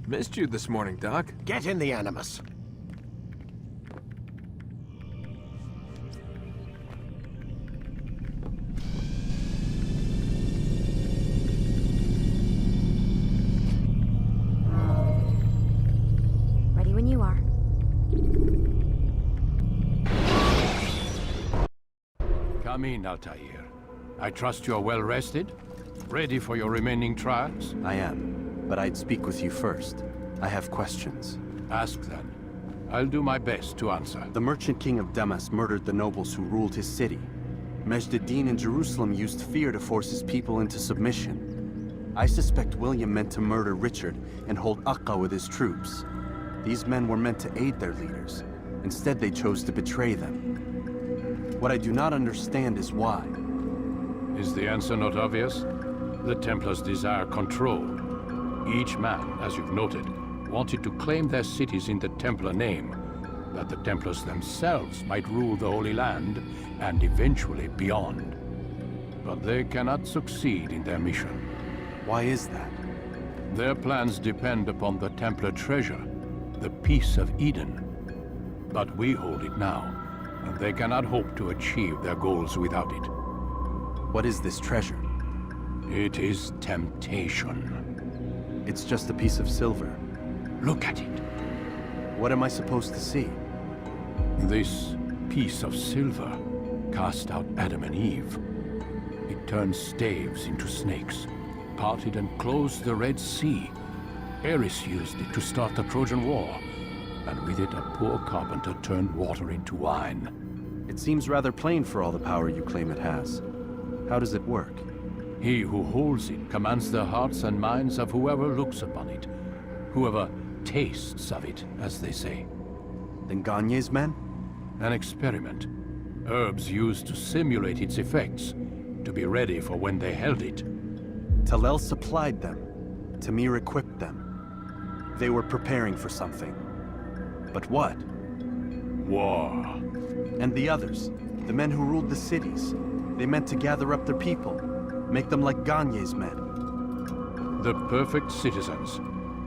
Missed you this morning, Doc. Get in the Animus. Ready when you are. Come in, Altair. I trust you are well rested? Ready for your remaining trials? I am, but I'd speak with you first. I have questions. Ask then. I'll do my best to answer. The merchant king of Damas murdered the nobles who ruled his city. Majd-ad-Din in Jerusalem used fear to force his people into submission. I suspect William meant to murder Richard and hold Aqqa with his troops. These men were meant to aid their leaders. Instead, they chose to betray them. What I do not understand is why. Is the answer not obvious? The Templars desire control. Each man, as you've noted, wanted to claim their cities in the Templar name, that the Templars themselves might rule the Holy Land, and eventually beyond. But they cannot succeed in their mission. Why is that? Their plans depend upon the Templar treasure, the Peace of Eden. But we hold it now, and they cannot hope to achieve their goals without it. What is this treasure? It is temptation. It's just a piece of silver. Look at it. What am I supposed to see? This piece of silver cast out Adam and Eve. It turned staves into snakes, parted and closed the Red Sea. Ares used it to start the Trojan War, and with it a poor carpenter turned water into wine. It seems rather plain for all the power you claim it has. How does it work? He who holds it commands the hearts and minds of whoever looks upon it, whoever tastes of it, as they say. Then Gagne's men? An experiment. Herbs used to simulate its effects, to be ready for when they held it. Talel supplied them. Tamir equipped them. They were preparing for something. But what? War. And the others, the men who ruled the cities, they meant to gather up their people, make them like Gagne's men. The perfect citizens,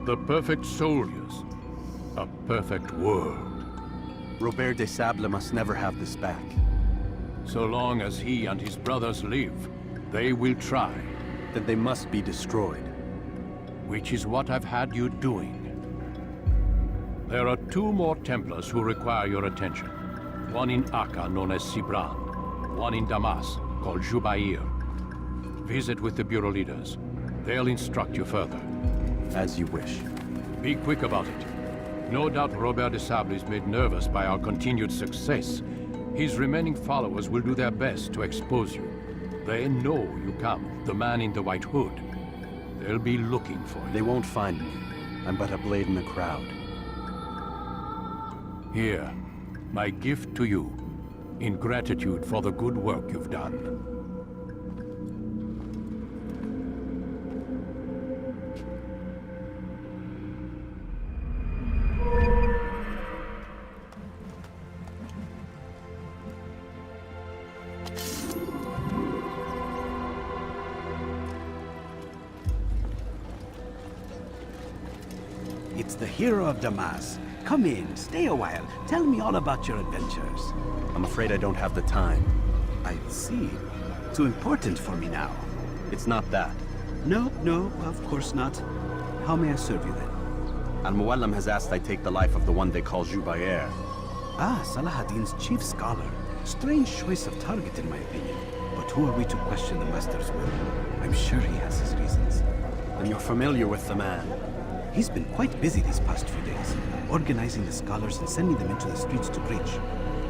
the perfect soldiers, a perfect world. Robert de Sable must never have this back. So long as he and his brothers live, they will try. Then they must be destroyed. Which is what I've had you doing. There are two more Templars who require your attention. One in Aqqa, known as Sibran. One in Damas, called Jubair. Visit with the Bureau leaders. They'll instruct you further. As you wish. Be quick about it. No doubt Robert de Sable is made nervous by our continued success. His remaining followers will do their best to expose you. They know you come, the man in the white hood. They'll be looking for you. They won't find me. I'm but a blade in the crowd. Here, my gift to you, in gratitude for the good work you've done. It's the hero of Damas. Come in, stay a while. Tell me all about your adventures. I'm afraid I don't have the time. I see. Too important for me now. It's not that. No, of course not. How may I serve you then? Al-Muallim has asked I take the life of the one they call Jubair. Ah, Salah-ad-Din's chief scholar. Strange choice of target in my opinion. But who are we to question the master's will? I'm sure he has his reasons. And you're familiar with the man. He's been quite busy these past few days, organizing the scholars and sending them into the streets to preach.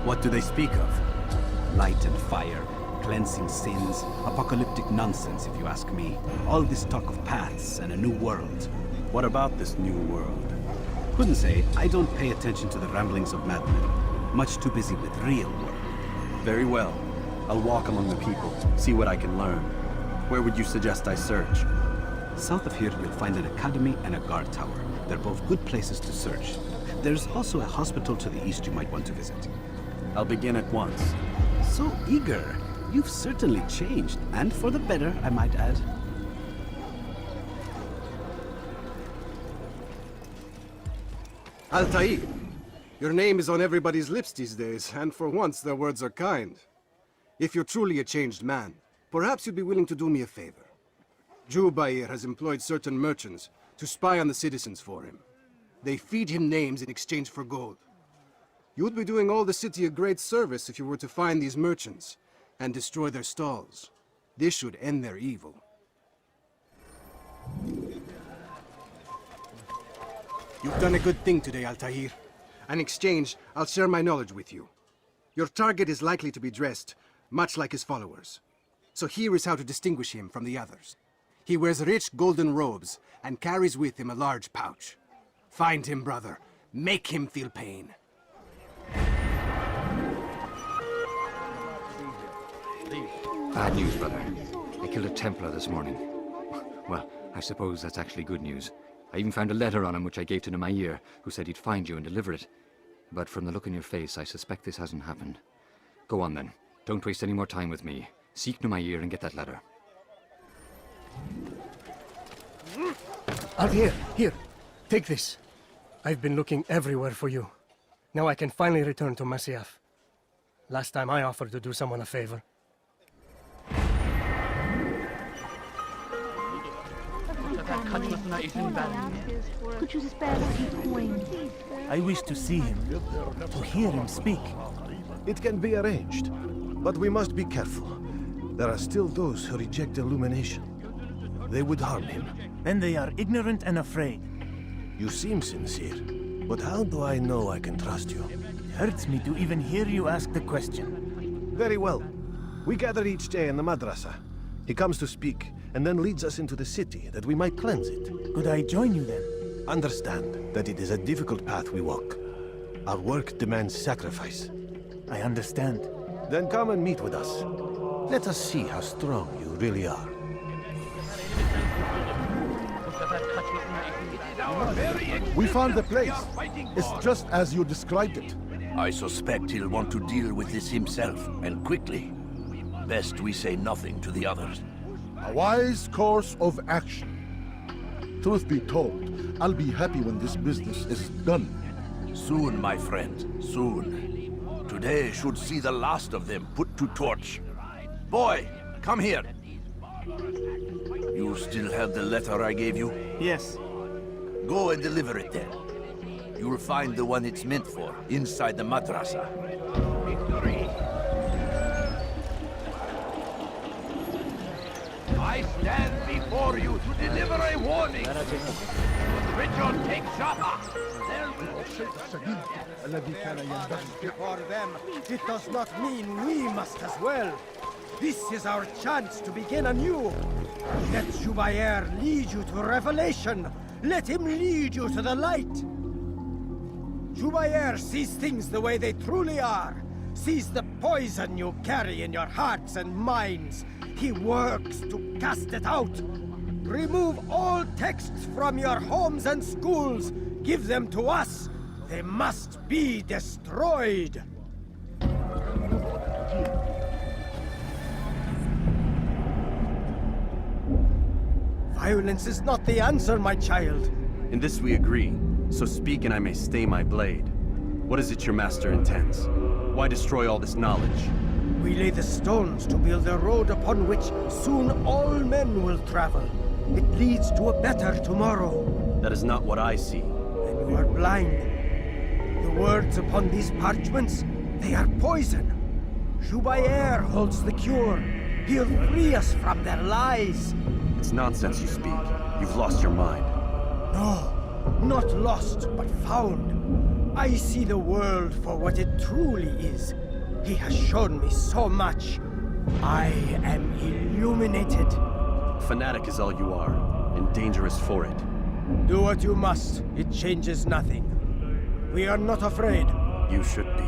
What do they speak of? Light and fire, cleansing sins, apocalyptic nonsense if you ask me. All this talk of paths and a new world. What about this new world? Couldn't say. I don't pay attention to the ramblings of madmen. Much too busy with real work. Very well. I'll walk among the people, see what I can learn. Where would you suggest I search? South of here, you'll find an academy and a guard tower. They're both good places to search. There's also a hospital to the east you might want to visit. I'll begin at once. So eager. You've certainly changed, and for the better, I might add. Altair, your name is on everybody's lips these days, and for once their words are kind. If you're truly a changed man, perhaps you'd be willing to do me a favor. Jubair has employed certain merchants to spy on the citizens for him. They feed him names in exchange for gold. You would be doing all the city a great service if you were to find these merchants and destroy their stalls. This should end their evil. You've done a good thing today, Altair. In exchange, I'll share my knowledge with you. Your target is likely to be dressed much like his followers. So here is how to distinguish him from the others. He wears rich golden robes and carries with him a large pouch. Find him, brother. Make him feel pain. Bad news, brother. I killed a Templar this morning. Well, I suppose that's actually good news. I even found a letter on him which I gave to Jubair, who said he'd find you and deliver it. But from the look in your face, I suspect this hasn't happened. Go on then. Don't waste any more time with me. Seek Jubair and get that letter. Altair, here. Take this. I've been looking everywhere for you. Now I can finally return to Masyaf. Last time I offered to do someone a favor. Could you spare a few coins? I wish to see him, to hear him speak. It can be arranged, but we must be careful. There are still those who reject illumination. They would harm him. Then they are ignorant and afraid. You seem sincere, but how do I know I can trust you? It hurts me to even hear you ask the question. Very well. We gather each day in the madrasa. He comes to speak, and then leads us into the city, that we might cleanse it. Could I join you then? Understand that it is a difficult path we walk. Our work demands sacrifice. I understand. Then come and meet with us. Let us see how strong you really are. We found the place. It's just as you described it. I suspect he'll want to deal with this himself, and quickly. Best we say nothing to the others. A wise course of action. Truth be told, I'll be happy when this business is done. Soon, my friend, soon. Today should see the last of them put to torch. Boy, come here. You still have the letter I gave you? Yes. Go and deliver it then. You'll find the one it's meant for inside the madrasa. Victory! I stand before you to deliver a warning. Richard, take Jaffa. Before them, it does not mean we must as well. This is our chance to begin anew. Let Jubair lead you to revelation. Let him lead you to the light. Jubair sees things the way they truly are. Sees the poison you carry in your hearts and minds. He works to cast it out. Remove all texts from your homes and schools. Give them to us. They must be destroyed. Violence is not the answer, my child. In this we agree, so speak and I may stay my blade. What is it your master intends? Why destroy all this knowledge? We lay the stones to build a road upon which soon all men will travel. It leads to a better tomorrow. That is not what I see. Then you are blind. The words upon these parchments, they are poison. Jubair holds the cure. He'll free us from their lies. It's nonsense you speak. You've lost your mind. No, not lost, but found. I see the world for what it truly is. He has shown me so much. I am illuminated. Fanatic is all you are, and dangerous for it. Do what you must. It changes nothing. We are not afraid. You should be.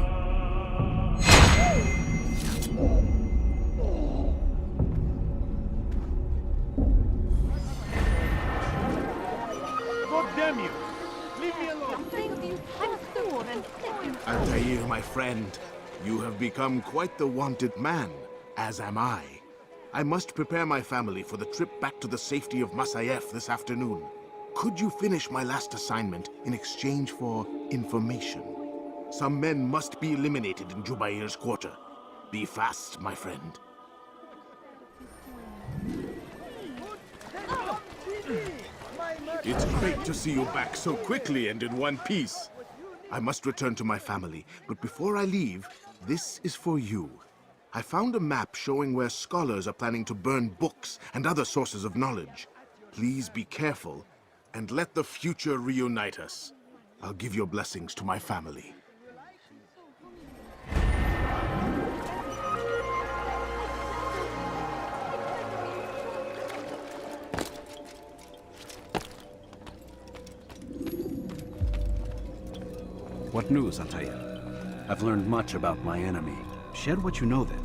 God damn you! Leave me alone! Altair, my friend, you have become quite the wanted man, as am I. I must prepare my family for the trip back to the safety of Masyaf this afternoon. Could you finish my last assignment in exchange for information? Some men must be eliminated in Jubair's quarter. Be fast, my friend. It's great to see you back so quickly and in one piece. I must return to my family, but before I leave, this is for you. I found a map showing where scholars are planning to burn books and other sources of knowledge. Please be careful, and let the future reunite us. I'll give your blessings to my family. What news, Altair? I've learned much about my enemy. Share what you know, then.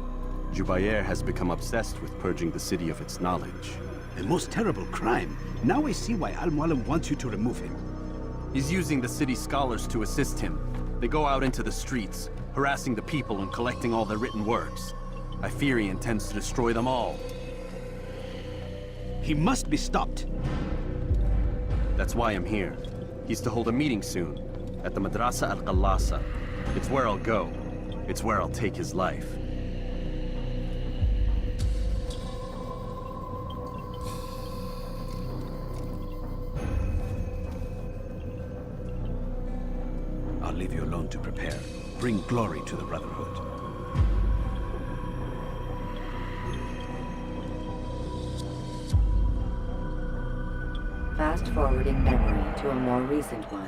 Jubair has become obsessed with purging the city of its knowledge. The most terrible crime. Now I see why Al-Mualim wants you to remove him. He's using the city scholars to assist him. They go out into the streets, harassing the people and collecting all their written works. I fear he intends to destroy them all. He must be stopped. That's why I'm here. He's to hold a meeting soon, at the Madrasa al-Qallasa. It's where I'll go. It's where I'll take his life. I'll leave you alone to prepare. Bring glory to the Brotherhood. Fast-forwarding memory to a more recent one.